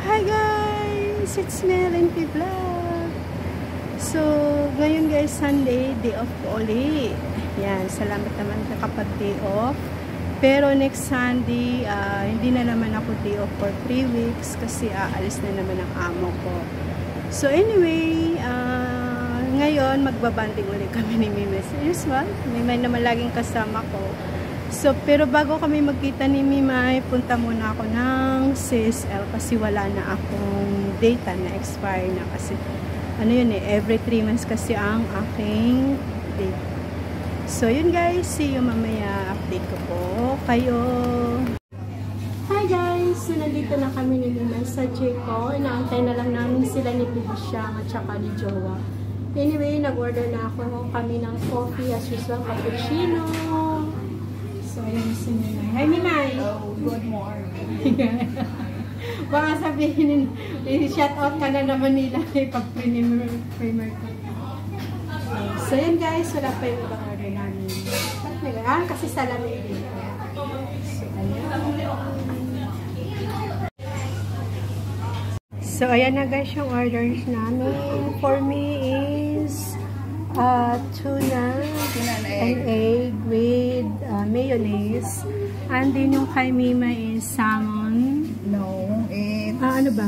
Hi guys! It's Meron P Vlog. So, ngayon guys, Sunday, day off ko ulit. Yan, salamat naman kapag day off. Pero next Sunday, hindi na naman ako day off for 3 weeks kasi aalis na naman ang amo ko. So anyway, ngayon magbabanding ulit kami ni Mime. As usual, Mime naman laging kasama ko. So, pero bago kami magkita ni Mimay, punta muna ako ng CSL kasi wala na akong data na expire na kasi ano yun every 3 months kasi ang aking date. So, yun guys, see you mamaya. Update ko po kayo. Hi guys! So, nandito na kami ni Mimay sa Jeko. Inaantay na lang namin sila ni Bibisyang at saka ni Jowa. Anyway, nag-order na ako kami ng coffee as usual, cappuccino. So, ayan si Mimay. Hi, Mimay! Oh, good morning. Baka sabihin, shout-out ka na naman nila pag-primer ko. So, ayan guys, wala pa yung ibang order namin. Kasi salamin din. So, ayan. So, ayan na guys yung orders namin. For me is tuna and egg with mayonnaise. And then yung kay Mima is salmon. No, it's ano ba?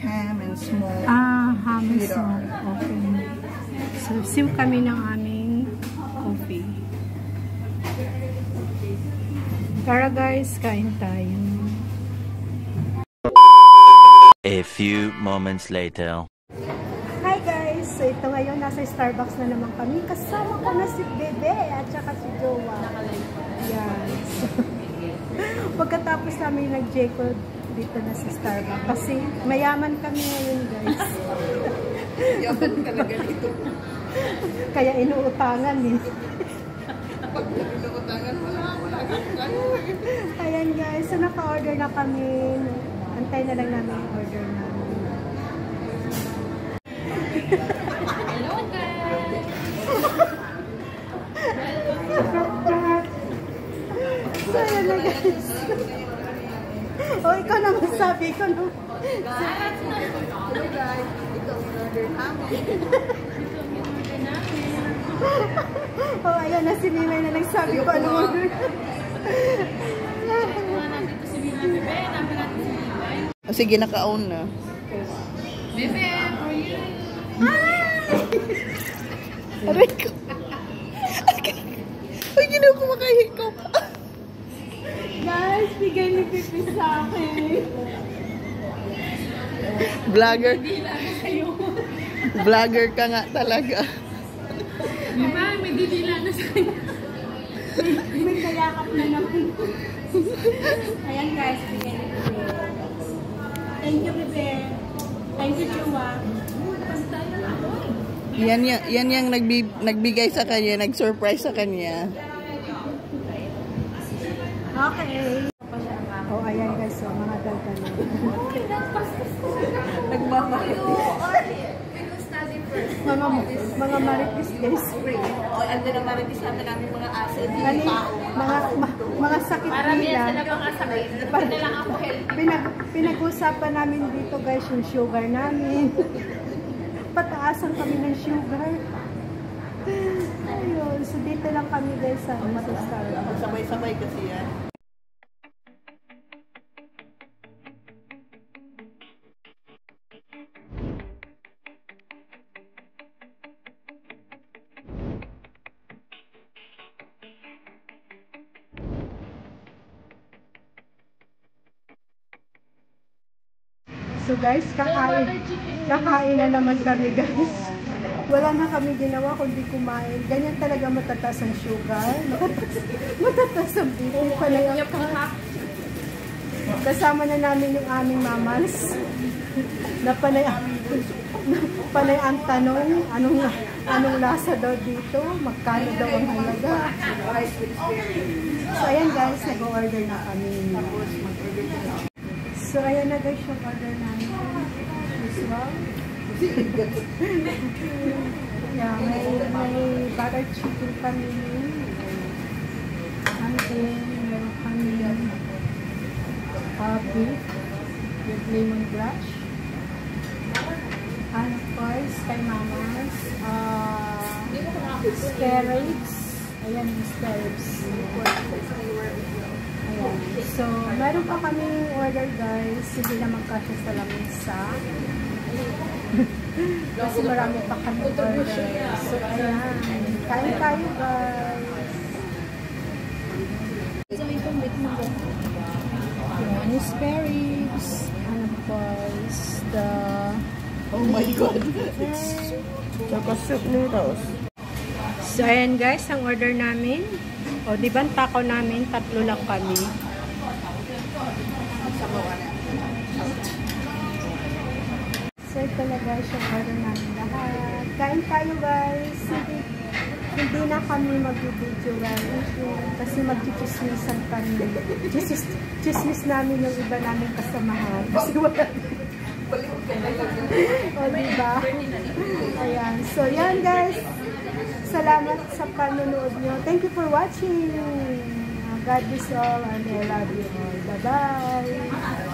ham and smoked. Ham and smoked. Okay. So, sim kami ng aming coffee. Tara guys, kain tayo. A few moments later. Hi guys! So ito ngayon, nasa Starbucks na naman kami. Kasama ko na si Bebe at saka si Jowa. Yes. Pagkatapos namin nag-Jeko dito na sa Starbucks. Kasi mayaman kami ngayon guys. Yaman talaga dito. Kaya inuutangan eh. Pag inuutangan, wala kang. Ayan guys, so naka-order na kami. Antay na lang namin yung order namin. Hello guys! So ayan na guys. O ikaw naman sabi ko no. Hello guys, ito ang order namin. O ayan na si Mimay na nagsabi ko anong order. Nandito si Bebe, namin natin si Bebe. Oh, sige, naka-own na. Bebe, for you! Aray ko. Ay, ginaw ko makahikop. Guys, bigay ni Pipi sa akin. Vlogger. Vlogger ka nga talaga. Bebe, may didila na sa kanya. May kayakap na naman. Ayan guys, bigay ni Pipi. Thank you, Pipi. Thank you, Chua. Yan yung nagbigay sa kanya, nag-surprise sa kanya. Okay. Oh, ayan guys, so mga dalta na. Nagmamahal. Mga maritis guys. O, ando na maritis natin namin mga acid. Mga sakit Para nila. yan sila mga sakit. Para lang ako healthy. Pinag-usapan namin dito guys yung sugar namin. Pataasan kami ng sugar. Ayun, so dito lang kami guys sa Starbucks. Sabay-sabay kasi yan. So guys, kakain na naman kami guys. Wala na kami ginawa kundi kumain. Ganyan talaga matataas ang sugar. Matataas ang buong panay ang kasama na namin yung aming mamas. Na panay ang tanong, anong lasa daw dito? Magkano daw ang halaga? So ayan guys, nag-order na kami. So, ayan na guys yung order namin. Usual. Yeah, may butter chicken kami. And then, meron kami beef. lemongrass. And of course, kay Mama's, spare ribs. Ayan yung spare ribs. Ayan. So, meron pa kaming order guys. Hindi na magkasya sa lamisa. Kasi marami pa kami order. So, ayan. Kain tayo guys. Ayan yung spare ribs. And of course, the... Oh my God! Tsaka soup noodles. So, ayan guys, ang order namin. O, di ba ang takaw namin? 3 lang kami. So, ito na guys, yung order namin lahat. Kain tayo guys. Hindi na kami mag-video guys. Kasi mag-chismisan kami. Chismis namin yung iba namin kasamahan. Kasi wala o, diba? Ayan. So, yan guys. Salamat sa panonood nyo. Thank you for watching. God bless all and I love you all. Bye-bye.